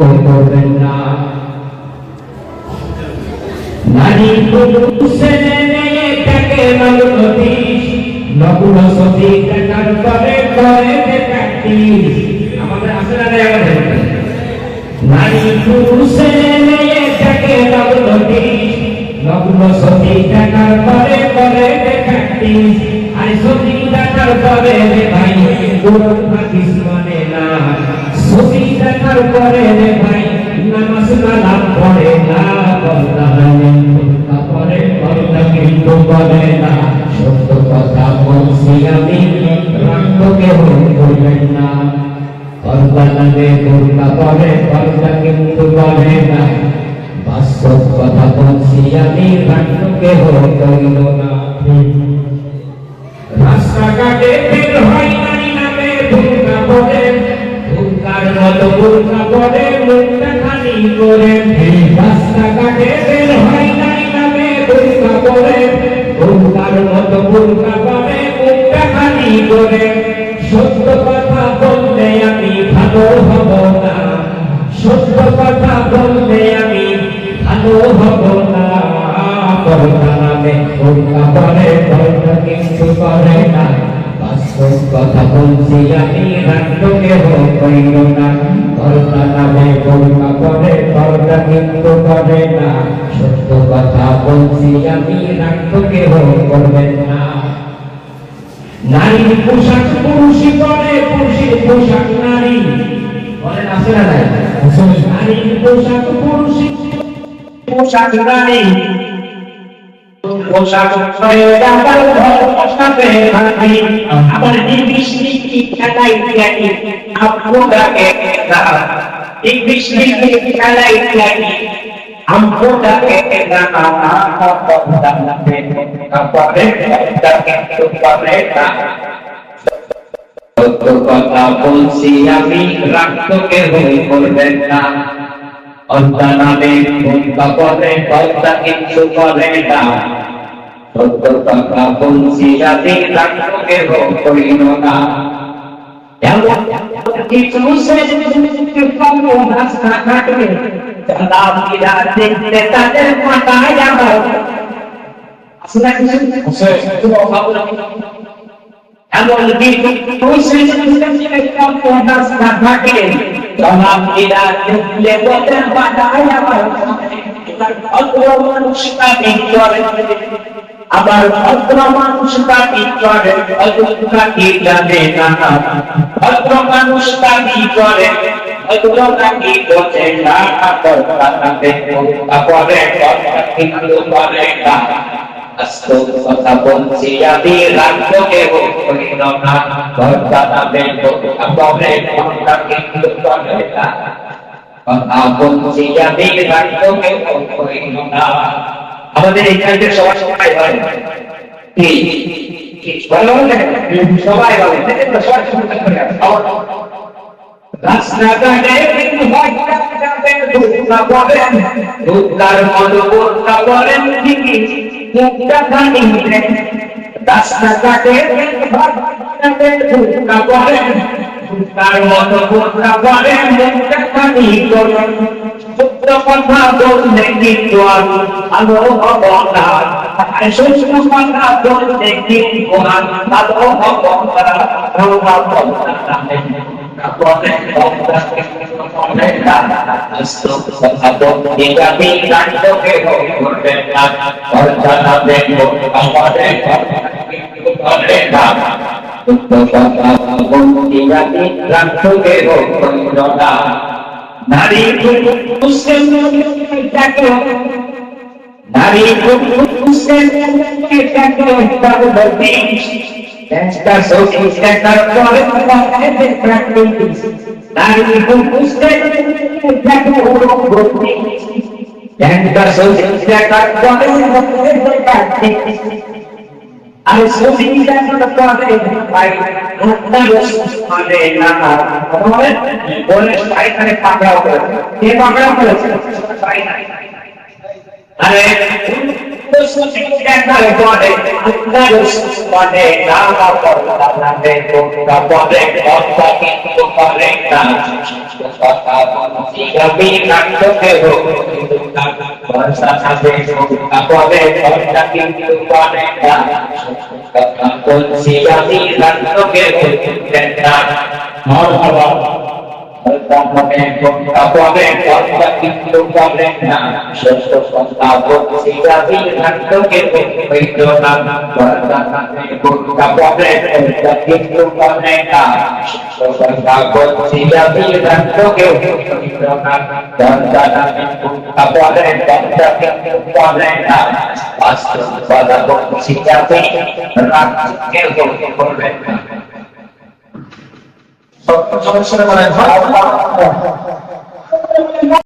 করবেন না। নারী পুরুষের মেয়েটাকে নবনদীশ নবুল সতী টাকার করে করে প্র্যাকটিস। আমাদের আছে না আমাদের নারী পুরুষের মেয়েটাকে নবনদীশ নবুল সতী টাকার করে করে প্র্যাকটিস। আর সতী টাকার করে রে ভাই কোরআন হাদিস মানে না। সতী টাকার করে রে ভাই নামাজ কালাম পড়ে না। বলতা হয় পড়ে বলতা কিন্তু বলে না। সত্য কথা বলছি আমি রাখবো কেউ বলবেন না। পর্দা লাগে বোরকা পরে পর্দা কিন্তু বলে না। বাস্তব কথা বলছি আমি রাখবো কেউ কইল না। রাস্তাঘাটে বের হয় নারী নামে বোরকা পরে বোরকার মতো বোরকা পরে মুখটা খালি করে। রাস্তাঘাটে বের হয় নারী নামে বোরকা পরে বোরকার মতো বোরকা পরে মুখটা খালি করে। সত্য কথা বললে আমি ভালো হব না। সত্য কথা বললে আমি ভালো হব না। পর্দা নামে বোরকা পরে পর্দা কিন্তু করে না। বাস্তব কথা বলছি আমি রাখবো কেহ কইল না। পর্দা নামে বোরকা পরে পর্দা কিন্তু করে না। সত্য কথা বলছি আমি রাখবো কেহ করবেন না। নারীর পোশাক পুরুষই পরে পুরুষের পোশাক নারী বলেন আছে না নাই? নারীর পোশাক পুরুষের পোশাক নারী পোশাক পরে আবার পোশাকে ভাবি আবার ইংলিশ লিখি খেলাই খেলি আপনাকে না। ইংলিশ লিখি খেলাই খেলি আপনাকে না। পর্দা নামে পরে পর্দা কিন্তু করে না। সত্য কথা বলছি আমি রাখবো কেহ করবেন না। পর্দা নামে বোরকা পরে পর্দা কিন্তু করে না। সত্য কথা বলছি আমি রাখবো কেহ কইল না। এমন কিছু রাস্তাঘাটে চলাফেরা দেখতে তাদের মাথায় আমার আসলে কিছু এমন কিছু রাস্তাঘাটে চলাফেরা দেখলে ওদের মাথায় আমার ভদ্র মানুষটা করে। আবার ভদ্র মানুষটা করে ভদ্রতা কি জানে না। ভদ্র মানুষটা করে ভদ্রতা কি বোঝে না। পর্দা নামে বোরকা পরে পর্দা কিন্তু করে না। বাস্তব কথা বলছি আমি রাখবো কেহ কইল না। পর্দা নামে বোরকা পরে পর্দা কিন্তু করে না। কথা বলছি আমি রাখবো কেহ কইল না। আমাদের এই কাজের সবাই হয় কি ভালো সবাই বলে রাস্তাঘাটে বোরকার মতো বোরকা পরেন ঠিকই মুখটা খালি। রাস্তাঘাটে বোরকা পরেন বোরকার মতো বোরকা পরেন মুখটা খালি করেন। সত্য কথা বললে কিন্তু আমি ভালো হব না। সত্য কথা বললে কিন্তু আমি ভালো হব না। বাস্তব কথা বলতে আমি রাখবো কেহ করবেন না। পর্দা নামে বোরকা পরে পর্দা কিন্তু করে না। সত্য কথা বলতে আমি রাখবো কেহ কইল না। নারী পুরুষের মেয়েটাকে নারী পুরুষের মেয়েটাকে নবনদীশ একটা সতী টাকার করে প্র্যাকটিস। নারী পুরুষের মেয়েটাকে নবনদীশ একটা সতী টাকার করে প্র্যাকটিস। আর সতী টাকার করে ভাই মানে না বলে পায়খানে পাকড়াও করেছে। কে পাকড়াও করেছে? আরে দেখার পরে আপনার মানে নাম আপনাদের কোনটা পরে কথা কিন্তু করে না কথা বলছি আমি নাটকে হোক কিন্তু বর্ষা সাথে কোনটা পরে কথা কিন্তু করে না কথা বলছি আমি নাটকে হোক না মারহাবা তাহলে কোনটা পরে কথা কিন্তু করে না সত্য কথা বলছি আমি নাটকে হইতো না বর্ষা সাথে কোনটা পরে কথা কিন্তু করে না সত্য কথা বলছি আমি নাটকে হইতো না বর্ষা সাথে কোনটা পরে কথা কিন্তু করে না বাস্তব কথা বলছি আমি নাটকে করবে না সত্য সমস্যা মানে